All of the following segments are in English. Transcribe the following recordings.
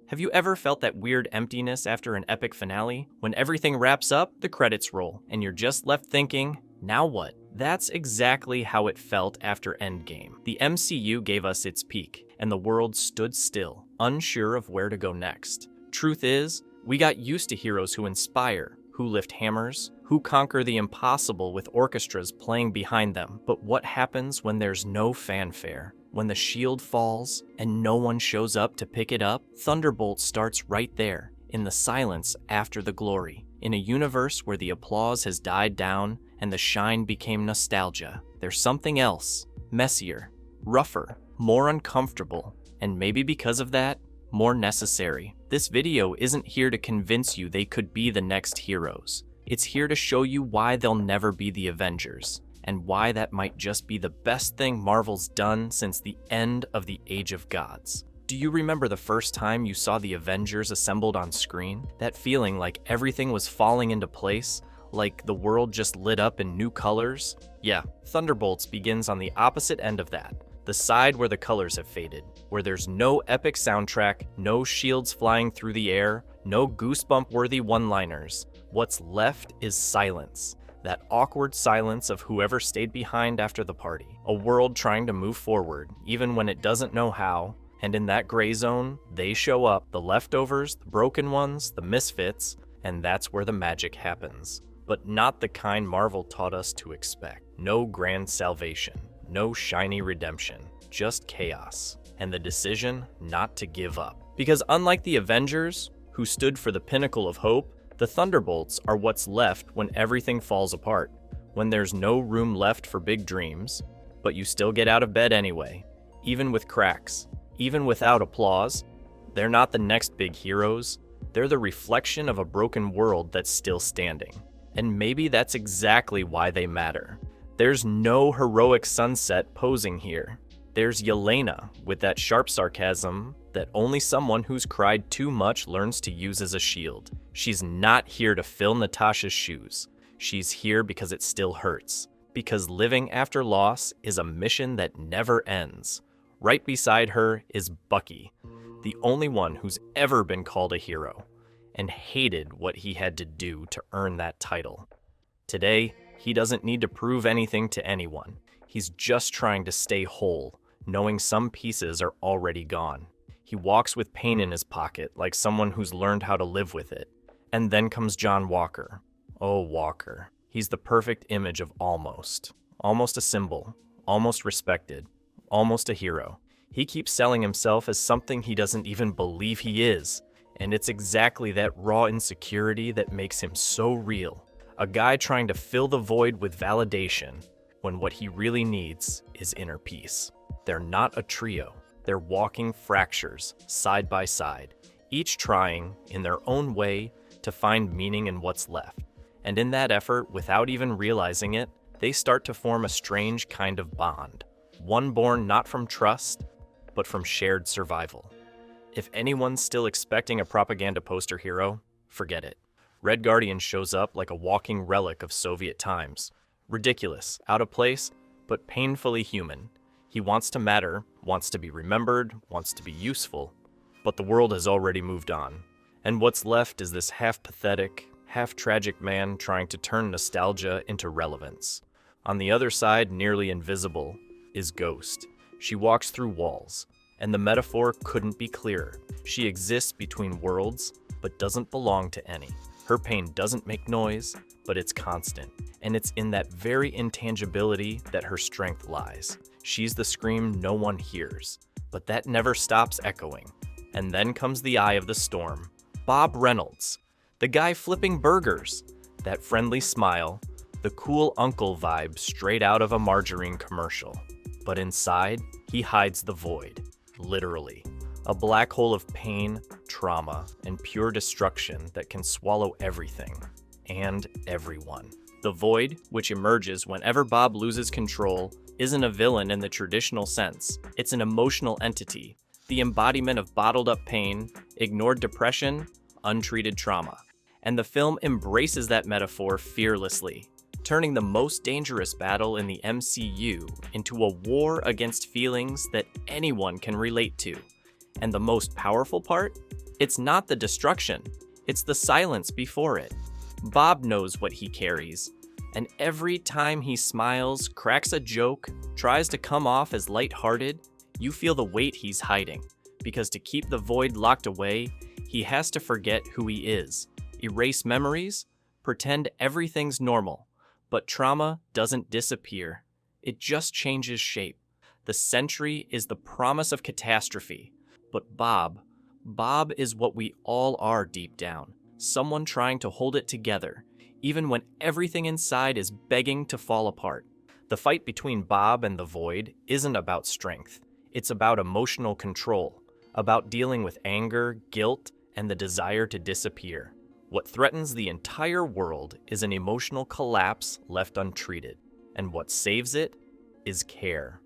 Have you ever felt that weird emptiness after an epic finale? When everything wraps up, the credits roll, and you're just left thinking, now what? That's exactly how it felt after Endgame. The MCU gave us its peak, and the world stood still, unsure of where to go next. Truth is, we got used to heroes who inspire, who lift hammers, who conquer the impossible with orchestras playing behind them. But what happens when there's no fanfare? When the shield falls and no one shows up to pick it up? Thunderbolts starts right there, in the silence after the glory. In a universe where the applause has died down and the shine became nostalgia, there's something else, messier, rougher, more uncomfortable, and maybe because of that, more necessary. This video isn't here to convince you they could be the next heroes. It's here to show you why they'll never be the Avengers, and why that might just be the best thing Marvel's done since the end of the Age of Gods. Do you remember the first time you saw the Avengers assembled on screen? That feeling like everything was falling into place, like the world just lit up in new colors? Yeah, Thunderbolts begins on the opposite end of that. The side where the colors have faded, where there's no epic soundtrack, no shields flying through the air, no goosebump-worthy one-liners. What's left is silence. That awkward silence of whoever stayed behind after the party. A world trying to move forward, even when it doesn't know how. And in that gray zone, they show up, the leftovers, the broken ones, the misfits, and that's where the magic happens. But not the kind Marvel taught us to expect. No grand salvation. No shiny redemption, just chaos, and the decision not to give up. Because unlike the Avengers, who stood for the pinnacle of hope, the Thunderbolts are what's left when everything falls apart, when there's no room left for big dreams, but you still get out of bed anyway, even with cracks, even without applause. They're not the next big heroes, they're the reflection of a broken world that's still standing. And maybe that's exactly why they matter. There's no heroic sunset posing here. There's Yelena with that sharp sarcasm that only someone who's cried too much learns to use as a shield. She's not here to fill Natasha's shoes. She's here because it still hurts. Because living after loss is a mission that never ends. Right beside her is Bucky, the only one who's ever been called a hero, and hated what he had to do to earn that title. Today, he doesn't need to prove anything to anyone. He's just trying to stay whole, knowing some pieces are already gone. He walks with pain in his pocket like someone who's learned how to live with it. And then comes John Walker. Oh, Walker. He's the perfect image of almost. Almost a symbol. Almost respected. Almost a hero. He keeps selling himself as something he doesn't even believe he is. And it's exactly that raw insecurity that makes him so real. A guy trying to fill the void with validation when what he really needs is inner peace. They're not a trio. They're walking fractures, side by side, each trying, in their own way, to find meaning in what's left. And in that effort, without even realizing it, they start to form a strange kind of bond. One born not from trust, but from shared survival. If anyone's still expecting a propaganda poster hero, forget it. Red Guardian shows up like a walking relic of Soviet times. Ridiculous, out of place, but painfully human. He wants to matter, wants to be remembered, wants to be useful, but the world has already moved on. And what's left is this half-pathetic, half-tragic man trying to turn nostalgia into relevance. On the other side, nearly invisible, is Ghost. She walks through walls, and the metaphor couldn't be clearer. She exists between worlds, but doesn't belong to any. Her pain doesn't make noise, but it's constant. And it's in that very intangibility that her strength lies. She's the scream no one hears, but that never stops echoing. And then comes the eye of the storm. Bob Reynolds, the guy flipping burgers. That friendly smile, the cool uncle vibe straight out of a margarine commercial. But inside, he hides the void, literally. A black hole of pain, trauma, and pure destruction that can swallow everything and everyone. The void, which emerges whenever Bob loses control, isn't a villain in the traditional sense. It's an emotional entity, the embodiment of bottled up pain, ignored depression, untreated trauma. And the film embraces that metaphor fearlessly, turning the most dangerous battle in the MCU into a war against feelings that anyone can relate to. And the most powerful part? It's not the destruction, it's the silence before it. Bob knows what he carries, and every time he smiles, cracks a joke, tries to come off as lighthearted, you feel the weight he's hiding. Because to keep the void locked away, he has to forget who he is, erase memories, pretend everything's normal. But trauma doesn't disappear, it just changes shape. The sentry is the promise of catastrophe, but Bob is what we all are deep down. Someone trying to hold it together, even when everything inside is begging to fall apart. The fight between Bob and the Void isn't about strength. It's about emotional control, about dealing with anger, guilt, and the desire to disappear. What threatens the entire world is an emotional collapse left untreated, and what saves it is care,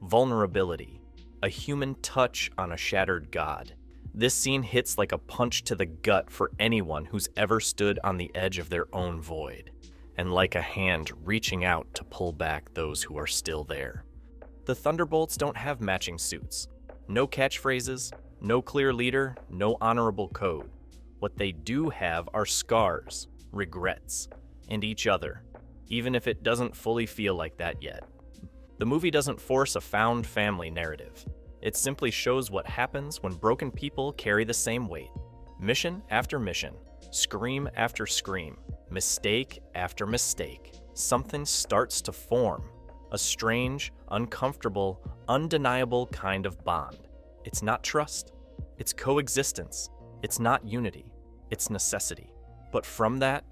vulnerability, a human touch on a shattered god. This scene hits like a punch to the gut for anyone who's ever stood on the edge of their own void, and like a hand reaching out to pull back those who are still there. The Thunderbolts don't have matching suits, no catchphrases, no clear leader, no honorable code. What they do have are scars, regrets, and each other, even if it doesn't fully feel like that yet. The movie doesn't force a found family narrative. It simply shows what happens when broken people carry the same weight. Mission after mission, scream after scream, mistake after mistake, something starts to form. A strange, uncomfortable, undeniable kind of bond. It's not trust. It's coexistence. It's not unity. It's necessity. But from that,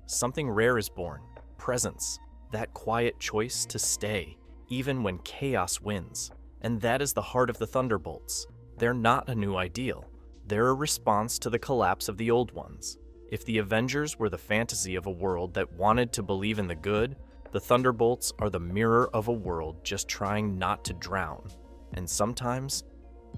something rare is born. Presence. That quiet choice to stay, even when chaos wins. And that is the heart of the Thunderbolts. They're not a new ideal. They're a response to the collapse of the old ones. If the Avengers were the fantasy of a world that wanted to believe in the good, the Thunderbolts are the mirror of a world just trying not to drown. And sometimes,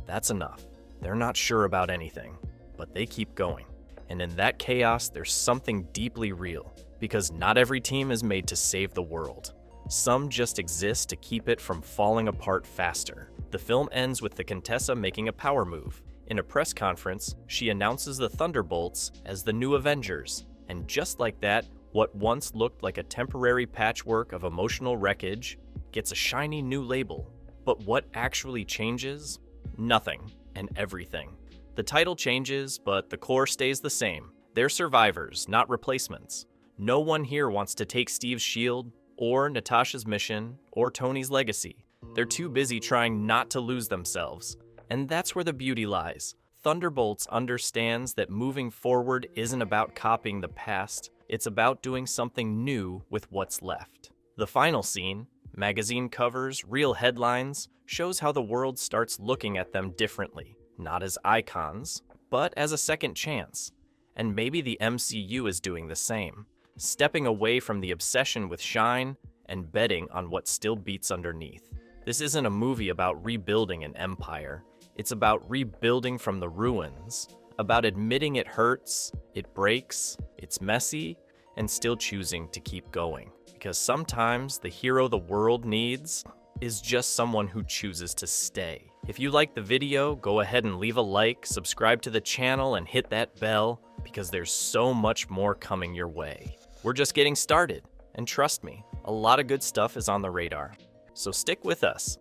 that's enough. They're not sure about anything, but they keep going. And in that chaos, there's something deeply real, because not every team is made to save the world. Some just exist to keep it from falling apart faster. The film ends with the Contessa making a power move. In a press conference, she announces the Thunderbolts as the new Avengers. And just like that, what once looked like a temporary patchwork of emotional wreckage gets a shiny new label. But what actually changes? Nothing and everything. The title changes, but the core stays the same. They're survivors, not replacements. No one here wants to take Steve's shield, or Natasha's mission, or Tony's legacy. They're too busy trying not to lose themselves. And that's where the beauty lies. Thunderbolts understands that moving forward isn't about copying the past, it's about doing something new with what's left. The final scene, magazine covers, real headlines, shows how the world starts looking at them differently. Not as icons, but as a second chance. And maybe the MCU is doing the same. Stepping away from the obsession with shine and betting on what still beats underneath. This isn't a movie about rebuilding an empire. It's about rebuilding from the ruins, about admitting it hurts, it breaks, it's messy, and still choosing to keep going. Because sometimes the hero the world needs is just someone who chooses to stay. If you liked the video, go ahead and leave a like, subscribe to the channel, and hit that bell, because there's so much more coming your way. We're just getting started, and trust me, a lot of good stuff is on the radar. So stick with us,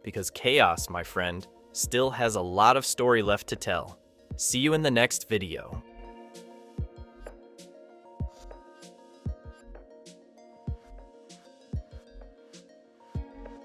because Chaos, my friend, still has a lot of story left to tell. See you in the next video.